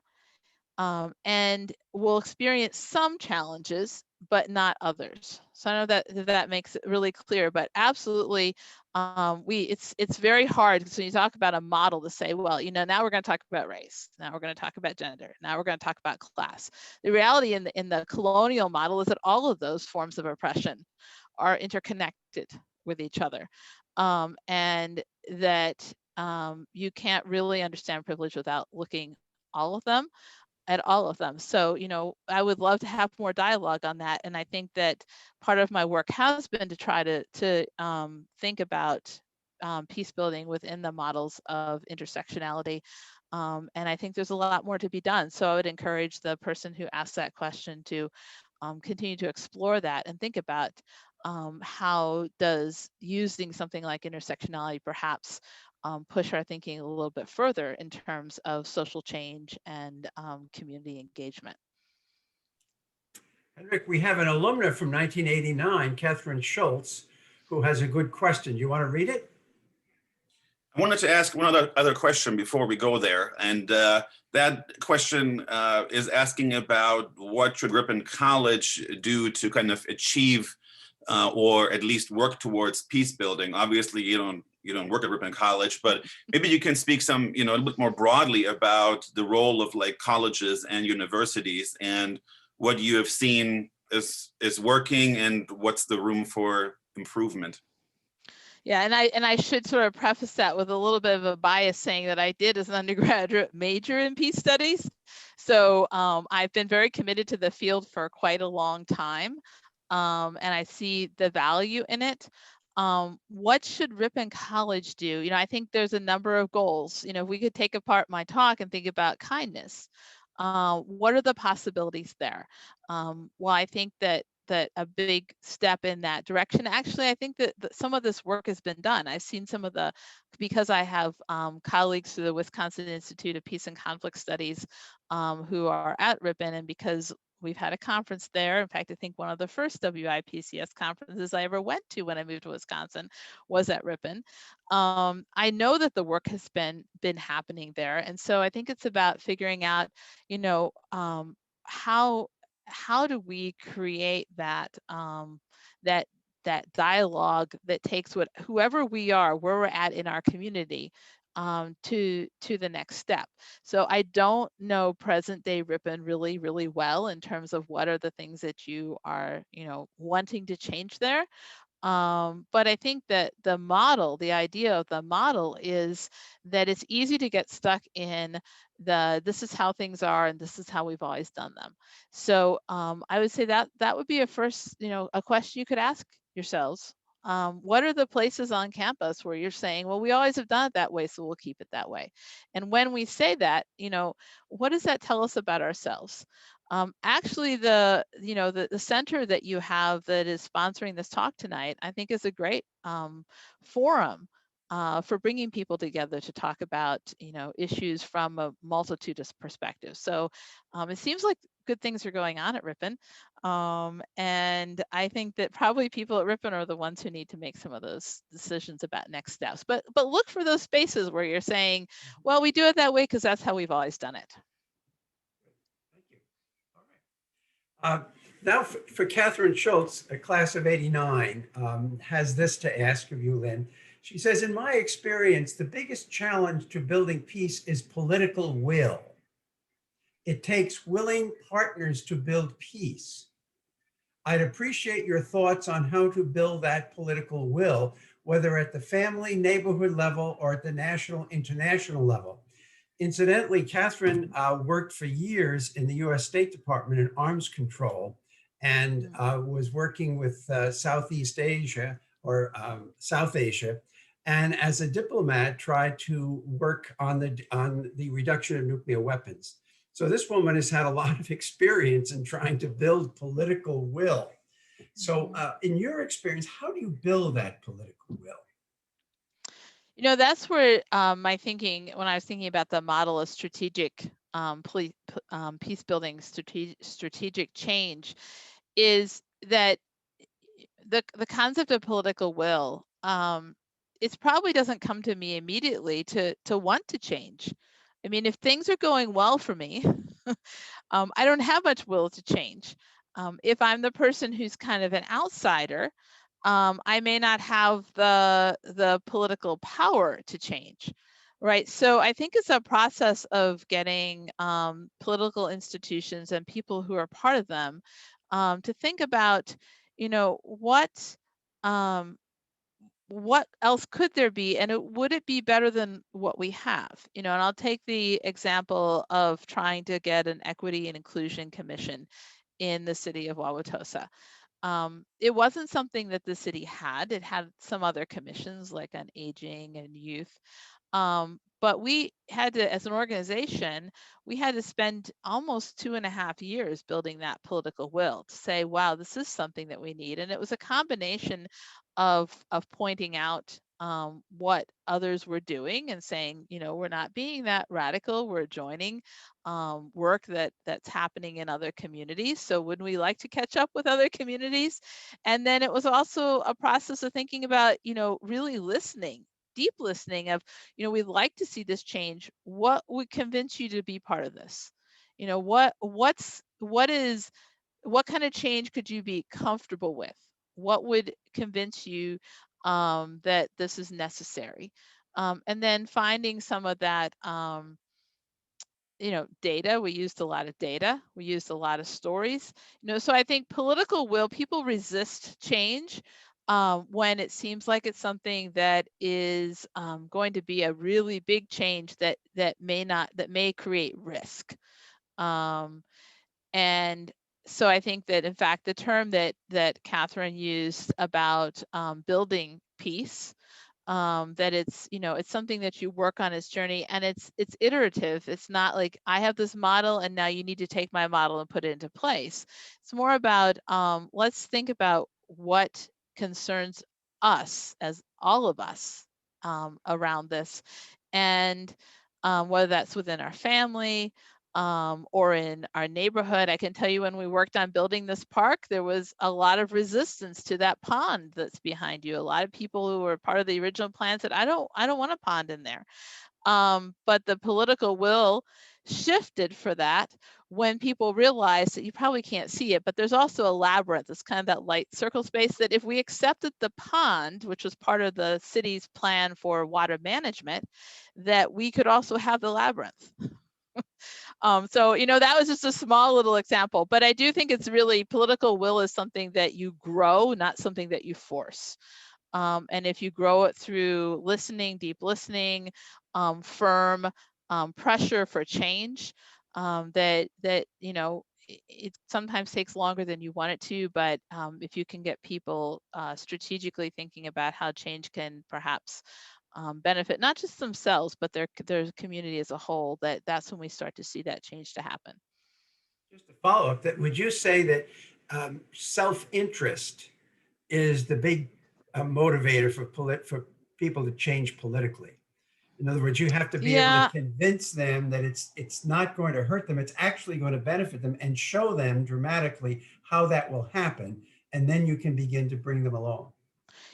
and will experience some challenges, but not others. So I know that makes it really clear, but absolutely, it's very hard. So you talk about a model to say, well, now we're going to talk about race. Now we're going to talk about gender. Now we're going to talk about class. The reality in the colonial model is that all of those forms of oppression are interconnected with each other, and that you can't really understand privilege without looking at all of them. So, I would love to have more dialogue on that. And I think that part of my work has been to try to think about peace building within the models of intersectionality. And I think there's a lot more to be done. So I would encourage the person who asked that question to continue to explore that and think about how does using something like intersectionality perhaps push our thinking a little bit further in terms of social change and community engagement. Henrik, we have an alumna from 1989, Catherine Schultz, who has a good question. You want to read it? I wanted to ask one other question before we go there, and that question is asking about what should Ripon College do to kind of achieve or at least work towards peace building. Obviously, you don't work at Ripon College, but maybe you can speak a little bit more broadly about the role of like colleges and universities and what you have seen is working and what's the room for improvement. Yeah, and I should sort of preface that with a little bit of a bias, saying that I did as an undergraduate major in peace studies. So I've been very committed to the field for quite a long time, and I see the value in it. What should Ripon College do? I think there's a number of goals. If we could take apart my talk and think about kindness, what are the possibilities there? Well, I think that a big step in that direction. Actually, I think that some of this work has been done. I've seen some of because I have colleagues through the Wisconsin Institute of Peace and Conflict Studies who are at Ripon, and because we've had a conference there. In fact, I think one of the first WIPCS conferences I ever went to when I moved to Wisconsin was at Ripon. I know that the work has been happening there, and so I think it's about figuring out, how do we create that that dialogue that takes whoever we are, where we're at in our community, to the next step. So I don't know present day Ripon really, really well in terms of what are the things that you are, wanting to change there. But I think that the idea of the model is that it's easy to get stuck in this is how things are and this is how we've always done them. So I would say that would be a first, a question you could ask yourselves. What are the places on campus where you're saying, well, we always have done it that way, so we'll keep it that way? And when we say that, what does that tell us about ourselves? Actually, the center that you have that is sponsoring this talk tonight, I think is a great forum for bringing people together to talk about, issues from a multitude of perspectives. So it seems like good things are going on at Ripon. And I think that probably people at Ripon are the ones who need to make some of those decisions about next steps. But look for those spaces where you're saying, well, we do it that way because that's how we've always done it. Thank you. All right. Now for Catherine Schultz, a class of 89, has this to ask of you, Lynn. She says, in my experience, the biggest challenge to building peace is political will. It takes willing partners to build peace. I'd appreciate your thoughts on how to build that political will, whether at the family, neighborhood level or at the national, international level. Incidentally, Catherine worked for years in the US State Department in arms control and was working with Southeast Asia or South Asia. And as a diplomat, tried to work on the reduction of nuclear weapons. So this woman has had a lot of experience in trying to build political will. So in your experience, how do you build that political will? That's where my thinking, when I was thinking about the model of strategic peace building, strategic change, is that the concept of political will, it probably doesn't come to me immediately to want to change. I mean, if things are going well for me, I don't have much will to change. If I'm the person who's kind of an outsider, I may not have the political power to change, right? So I think it's a process of getting political institutions and people who are part of them to think about, what else could there be, and would it be better than what we have? And I'll take the example of trying to get an equity and inclusion commission in the city of Wauwatosa. It wasn't something that the city had. It had some other commissions like on aging and youth. But we had to, as an organization, we had to spend almost 2.5 years building that political will to say, wow, this is something that we need. And it was a combination of pointing out what others were doing and saying, we're not being that radical. We're joining work that's happening in other communities. So wouldn't we like to catch up with other communities? And then it was also a process of thinking about, really listening, deep listening of, we'd like to see this change. What would convince you to be part of this? What kind of change could you be comfortable with? What would convince you that this is necessary? And then finding some of that, data. We used a lot of data. We used a lot of stories. So I think political will, people resist change when it seems like it's something that is going to be a really big change that may create risk. And so I think that, in fact, the term that Catherine used about building peace, that it's something that you work on its journey, and it's iterative. It's not like I have this model and now you need to take my model and put it into place. It's more about let's think about what concerns us, as all of us, around this, and whether that's within our family or in our neighborhood. I can tell you, when we worked on building this park, there was a lot of resistance to that pond that's behind you. A lot of people who were part of the original plan said, I don't want a pond in there. But the political will shifted for that when people realized that you probably can't see it, but there's also a labyrinth. It's kind of that light circle space, that if we accepted the pond, which was part of the city's plan for water management, that we could also have the labyrinth. So, that was just a small little example, but I do think it's really, political will is something that you grow, not something that you force. And if you grow it through listening, deep listening, firm pressure for change, that it sometimes takes longer than you want it to, but if you can get people strategically thinking about how change can perhaps benefit not just themselves, but their community as a whole, that's when we start to see that change to happen. Just to follow up, that would you say that self-interest is the big motivator for people to change politically? In other words, you have to be able to Yeah, convince them that it's not going to hurt them, it's actually going to benefit them, and show them dramatically how that will happen, and then you can begin to bring them along.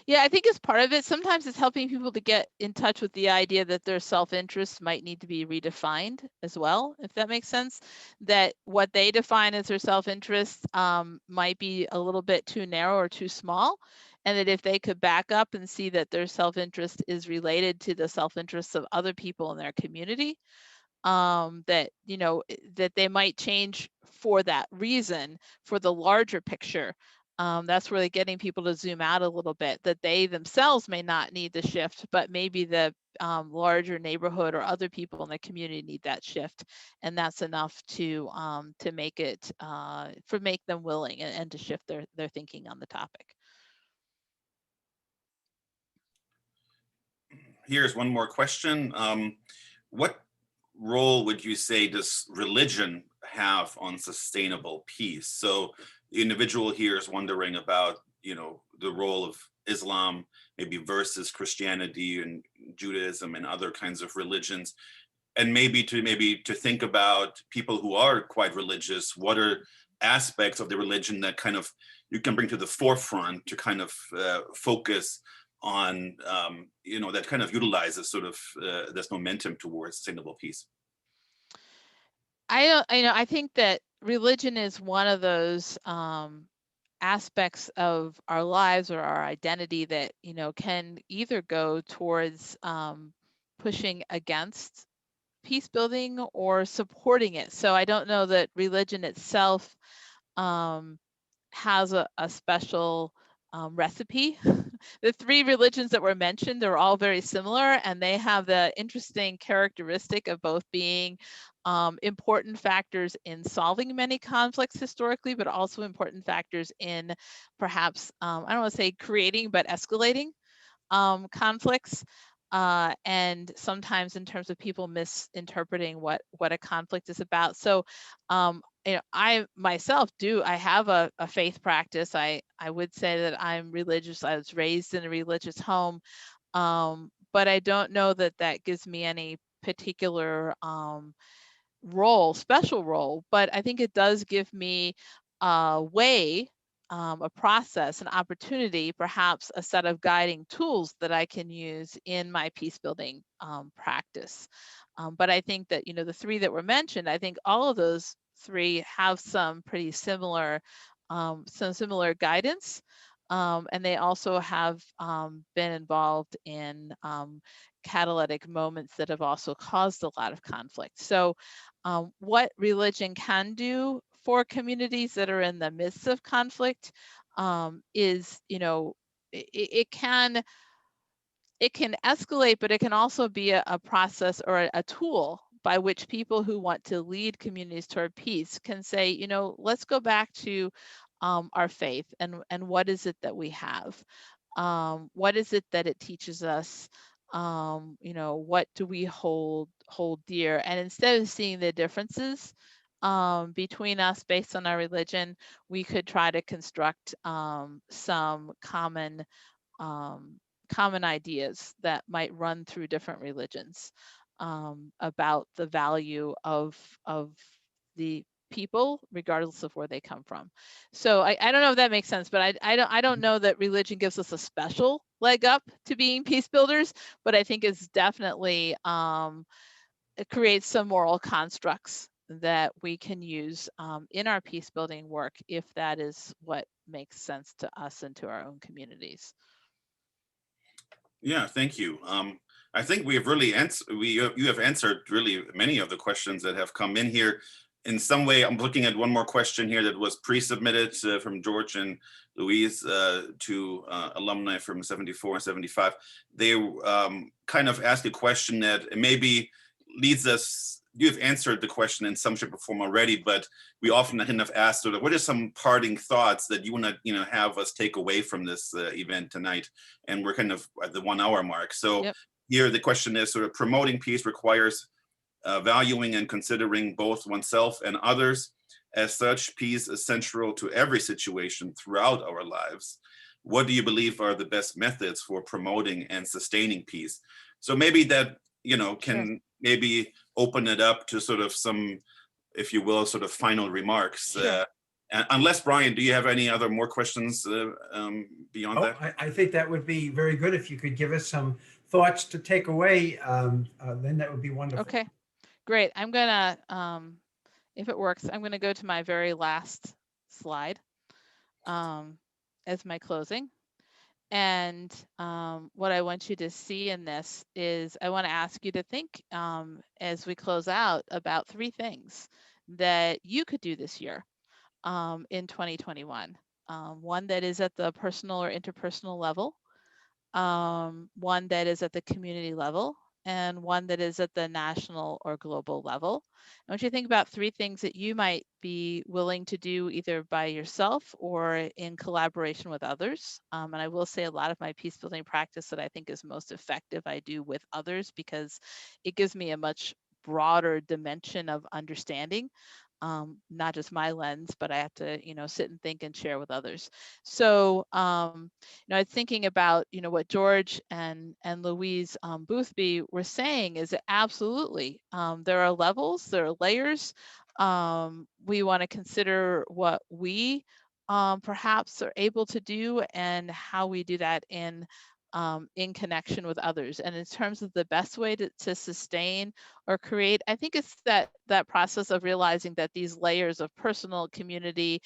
Yeah, I think as part of it, sometimes it's helping people to get in touch with the idea that their self-interest might need to be redefined as well, if that makes sense. That what they define as their self-interest might be a little bit too narrow or too small. And that if they could back up and see that their self-interest is related to the self-interests of other people in their community, that that they might change for that reason, for the larger picture. That's really getting people to zoom out a little bit, that they themselves may not need the shift, but maybe the larger neighborhood or other people in the community need that shift, and that's enough to make it make them willing, and to shift their thinking on the topic. Here's one more question. What role would you say does religion have on sustainable peace? So the individual here is wondering about, the role of Islam maybe versus Christianity and Judaism and other kinds of religions, and maybe to think about people who are quite religious. What are aspects of the religion that kind of you can bring to the forefront to kind of focus on, that kind of utilizes sort of this momentum towards sustainable peace? I think that religion is one of those aspects of our lives or our identity that, can either go towards pushing against peace building or supporting it. So I don't know that religion itself has a special recipe. The three religions that were mentioned are all very similar, and they have the interesting characteristic of both being important factors in solving many conflicts historically, but also important factors in perhaps, I don't want to say creating, but escalating conflicts. And sometimes in terms of people misinterpreting what a conflict is about. So I myself I have a faith practice. I would say that I'm religious. I was raised in a religious home, but I don't know that that gives me any particular special role, but I think it does give me a way, a process, an opportunity, perhaps a set of guiding tools that I can use in my peace building practice. But I think that, the three that were mentioned, I think all of those three have some pretty similar, guidance. And they also have been involved in catalytic moments that have also caused a lot of conflict. So what religion can do for communities that are in the midst of conflict is, it can escalate, but it can also be a process or a tool by which people who want to lead communities toward peace can say, let's go back to our faith and what is it that we have? What is it that it teaches us? What do we hold dear? And instead of seeing the differences between us based on our religion, we could try to construct some common ideas that might run through different religions about the value of the people, regardless of where they come from. So I don't know if that makes sense, but I don't know that religion gives us a special leg up to being peace builders, but I think it's definitely it creates some moral constructs that we can use in our peace building work if that is what makes sense to us and to our own communities. Yeah, thank you. I think we have really you have answered really many of the questions that have come in here. In some way, I'm looking at one more question here that was pre-submitted from George and Louise to alumni from 74 and 75. They kind of asked a question that maybe leads us, you have answered the question in some shape or form already, but we often kind of ask sort of, what are some parting thoughts that you want to have us take away from this event tonight? And we're kind of at the 1 hour mark. So Yep. Here the question is sort of promoting peace requires valuing and considering both oneself and others. As such, peace is central to every situation throughout our lives. What do you believe are the best methods for promoting and sustaining peace? So maybe that, can maybe open it up to sort of some, if you will, sort of final remarks. Sure. Unless, Brian, do you have any other more questions beyond that? I think that would be very good if you could give us some thoughts to take away. Then that would be wonderful. Okay, great. I'm gonna, if it works, I'm gonna go to my very last slide as my closing. And what I want you to see in this is I want to ask you to think as we close out about 3 things that you could do this year in 2021. One that is at the personal or interpersonal level, one that is at the community level, and one that is at the national or global level. I want you to think about 3 things that you might be willing to do either by yourself or in collaboration with others. And I will say a lot of my peace building practice that I think is most effective, I do with others because it gives me a much broader dimension of understanding. Not just my lens, but I have to, sit and think and share with others. So, I was thinking about, what George and Louise Boothby were saying is that absolutely, there are levels, there are layers. We want to consider what we perhaps are able to do and how we do that in connection with others. And in terms of the best way to sustain or create, I think it's that process of realizing that these layers of personal, community,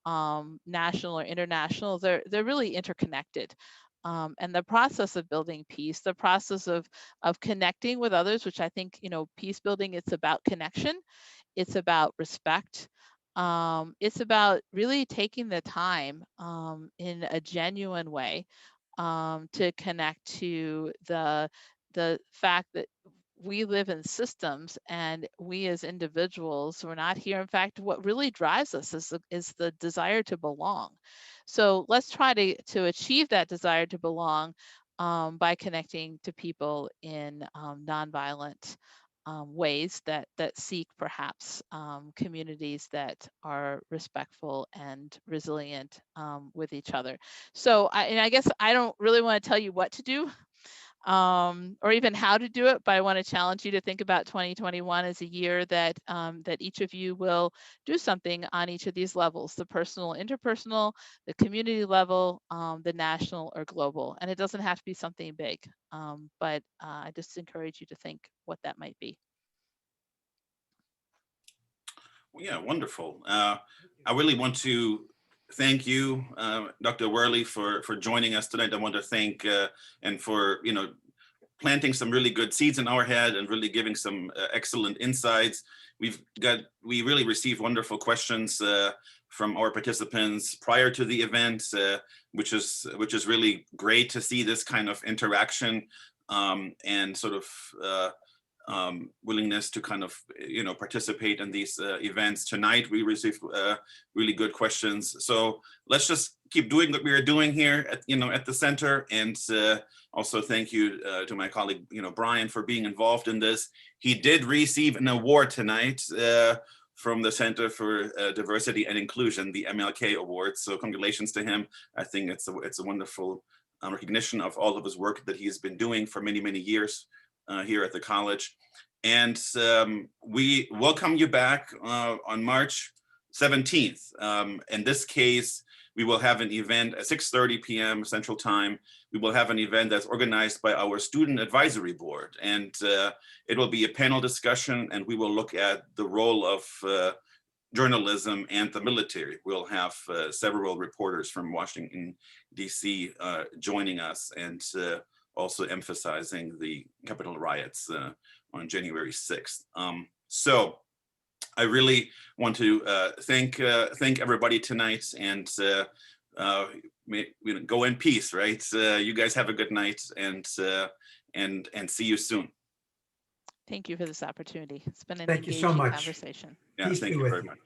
national or international, they're really interconnected. And the process of building peace, the process of connecting with others, which I think, peace building, it's about connection, it's about respect, it's about really taking the time in a genuine way to connect to the fact that we live in systems, and we as individuals, we're not here. In fact, what really drives us is the desire to belong. So let's try to achieve that desire to belong by connecting to people in nonviolent ways that seek perhaps communities that are respectful and resilient with each other. So I guess I don't really want to tell you what to do or even how to do it, but I want to challenge you to think about 2021 as a year that that each of you will do something on each of these levels: the personal, interpersonal, the community level, the national or global. And it doesn't have to be something big, but I just encourage you to think what that might be. Well, yeah, wonderful. I really want to thank you, Dr. Worley, for joining us tonight. I want to thank and for planting some really good seeds in our head and really giving some excellent insights. We really received wonderful questions from our participants prior to the event, which is really great to see this kind of interaction and sort of willingness to kind of participate in these events. Tonight we received really good questions, so let's just keep doing what we are doing here at the center. And also thank you to my colleague Brian for being involved in this. He did receive an award tonight from the Center for Diversity and Inclusion, the MLK Award, so congratulations to him. I think it's a wonderful recognition of all of his work that he's been doing for many years here at the college. And we welcome you back on March 17th. In this case, we will have an event at 6:30 p.m. Central Time. We will have an event that's organized by our Student Advisory Board. And it will be a panel discussion, and we will look at the role of journalism and the military. We'll have several reporters from Washington, D.C. Joining us, and also emphasizing the Capitol riots on January 6th. So I really want to thank everybody tonight, and go in peace, right? You guys have a good night, and see you soon. Thank you for this opportunity. It's been an Thank you so engaging much. conversation. Yeah, Peace thank be you with very you. much.